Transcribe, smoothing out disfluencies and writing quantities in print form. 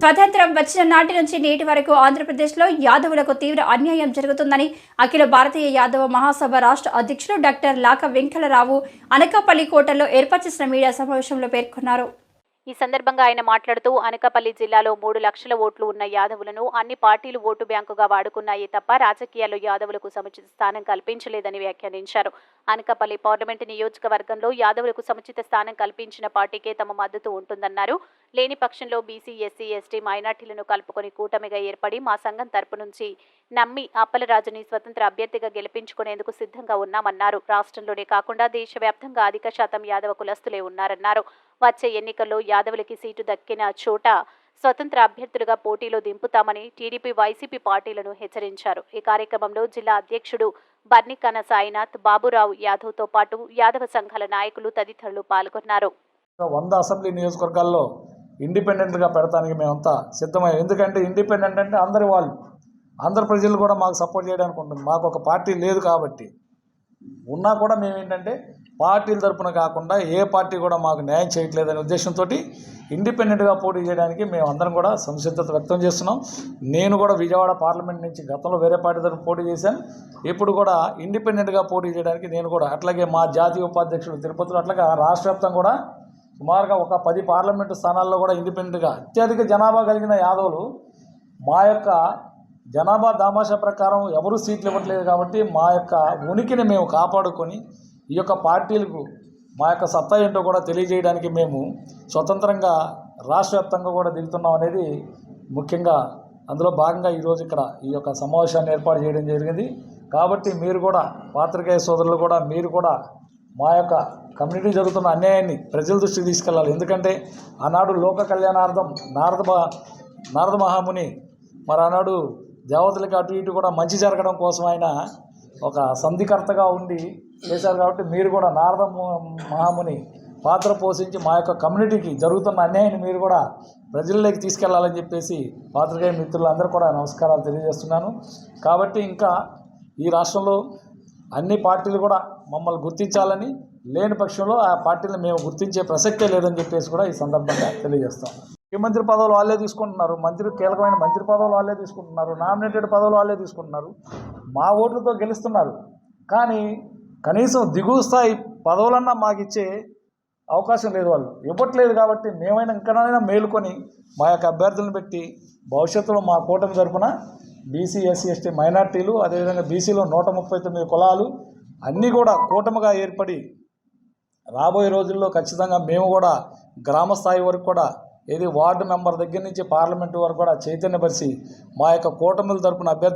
స్వతంత్రం వచ్చిన నాటి నుంచి నేటి వరకు ఆంధ్రప్రదేశ్లో యాదవులకు తీవ్ర అన్యాయం జరుగుతుందని అఖిల భారతీయ యాదవ మహాసభ రాష్ట్ర అధ్యక్షులు డాక్టర్ లాక వెంకటరావు అనకాపల్లి కోటలో ఏర్పాటు చేసిన మీడియా సమావేశంలో పేర్కొన్నారు. ఈ సందర్భంగా ఆయన మాట్లాడుతూ అనకాపల్లి జిల్లాలో 3 లక్షల ఓట్లు ఉన్న యాదవులను అన్ని పార్టీలు ఓటు బ్యాంకుగా వాడుకున్నాయి తప్ప రాజకీయాల్లో యాదవులకు సముచిత స్థానం కల్పించలేదని వ్యాఖ్యానించారు. అనకాపల్లి పార్లమెంటు నియోజకవర్గంలో యాదవులకు సముచిత స్థానం కల్పించిన పార్టీకే తమ మద్దతు ఉంటుందన్నారు. లేని పక్షంలో బీసీ, ఎస్సీ, ఎస్టీ, మైనార్టీలను కలుపుకొని కూటమిగా ఏర్పడి మా సంఘం తరపు నుంచి నమ్మి అప్పలరాజుని స్వతంత్ర అభ్యర్థిగా గెలిపించుకునేందుకు సిద్ధంగా ఉన్నామన్నారు. రాష్ట్రంలోనే కాకుండా దేశవ్యాప్తంగా అధిక శాతం యాదవ కులస్తులే ఉన్నారన్నారు. వచ్చే ఎన్నికల్లో యాదవులకి సీటు దక్కిన చోట స్వతంత్ర అభ్యర్థులుగా పోటీలో దింపుతామని టీడీపీ, వైసీపీ పార్టీలను హెచ్చరించారు. ఈ కార్యక్రమంలో జిల్లా అధ్యక్షుడు బర్నికన సాయినాథ్, బాబురావు యాదవ్తో పాటు యాదవ సంఘాల నాయకులు తదితరులు పాల్గొన్నారు. 100 అసెంబ్లీ నియోజకవర్గాల్లో ఇండిపెండెంట్గా పెడతానికి మేమంతా సిద్ధమయ్యాం. ఎందుకంటే ఇండిపెండెంట్ అంటే అందరి వాళ్ళు, అందరు ప్రజలు కూడా మాకు సపోర్ట్ చేయడానికి ఉంటుంది. మాకు ఒక పార్టీ లేదు కాబట్టి ఉన్నా కూడా మేమేంటంటే పార్టీల తరపున కాకుండా ఏ పార్టీ కూడా మాకు న్యాయం చేయట్లేదనే ఉద్దేశంతో ఇండిపెండెంట్గా పోటీ చేయడానికి మేము అందరం కూడా సంసిద్ధత వ్యక్తం చేస్తున్నాం. నేను కూడా విజయవాడ పార్లమెంట్ నుంచి గతంలో వేరే పార్టీ తరపున పోటీ చేశాను. ఇప్పుడు కూడా ఇండిపెండెంట్గా పోటీ చేయడానికి నేను కూడా, అట్లాగే మా జాతీయ ఉపాధ్యక్షుడు తిరుపతిలో, అట్లాగే రాష్ట్ర వ్యాప్తంగా కూడా సుమారుగా ఒక 10 పార్లమెంటు స్థానాల్లో కూడా ఇండిపెండెంట్గా అత్యధిక జనాభా కలిగిన యాదవులు మా యొక్క జనాభా దామాషా ప్రకారం ఎవరు సీట్లు ఇవ్వట్లేదు కాబట్టి మా యొక్క ఉనికిని మేము కాపాడుకొని ఈ యొక్క పార్టీలకు మా యొక్క సత్తా ఏంటో కూడా తెలియజేయడానికి మేము స్వతంత్రంగా రాష్ట్ర వ్యాప్తంగా కూడా దిగుతున్నాం అనేది ముఖ్యంగా అందులో భాగంగా ఈరోజు ఇక్కడ ఈ యొక్క సమావేశాన్ని ఏర్పాటు చేయడం జరిగింది. కాబట్టి మీరు కూడా పాత్రికేయ సోదరులు కూడా మీరు కూడా మా యొక్క కమ్యూనిటీ జరుగుతున్న అన్యాయాన్ని ప్రజల దృష్టికి తీసుకెళ్ళాలి. ఎందుకంటే ఆనాడు లోక కళ్యాణార్థం నారద మహాముని మరి ఆనాడు దేవతలకి అటు ఇటు కూడా మంచి జరగడం కోసం ఆయన ఒక సంధికర్తగా ఉండి చేశారు. కాబట్టి మీరు కూడా నారద మహాముని పాత్ర పోషించి మా యొక్క కమ్యూనిటీకి జరుగుతున్న అన్యాయాన్ని మీరు కూడా ప్రజల్లోకి తీసుకెళ్లాలని చెప్పేసి పాత్రికేయ మిత్రులందరూ కూడా నమస్కారాలు తెలియజేస్తున్నాను. కాబట్టి ఇంకా ఈ రాష్ట్రంలో అన్ని పార్టీలు కూడా మమ్మల్ని గుర్తించాలని, లేని పక్షంలో ఆ పార్టీలను మేము గుర్తించే ప్రసక్తే లేదని చెప్పేసి కూడా ఈ సందర్భంగా తెలియజేస్తాం. ముఖ్యమంత్రి పదవులు వాళ్ళే తీసుకుంటున్నారు, కీలకమైన మంత్రి పదవులు వాళ్ళే తీసుకుంటున్నారు, నామినేటెడ్ పదవులు వాళ్ళే తీసుకుంటున్నారు, మా ఓట్లతో గెలుస్తున్నారు. కానీ కనీసం దిగువ స్థాయి పదవులన్నా మాకు ఇచ్చే అవకాశం లేదు, వాళ్ళు ఇవ్వట్లేదు. కాబట్టి మేమైనా ఇంకనైనా మేలుకొని మా యొక్క అభ్యర్థులను పెట్టి భవిష్యత్తులో మా కూటమి తరపున బీసీ, ఎస్సీ, ఎస్టీ, మైనార్టీలు, అదేవిధంగా బీసీలో 139 కులాలు అన్నీ కూడా కూటమిగా ఏర్పడి రాబోయే రోజుల్లో ఖచ్చితంగా మేము కూడా గ్రామ స్థాయి వరకు కూడా వార్డు మెంబర్ దగ్గర నుంచి పార్లమెంటు వరకు కూడా చైతన్యపరిచి మా యొక్క కూటమిల తరపున అభ్యర్థి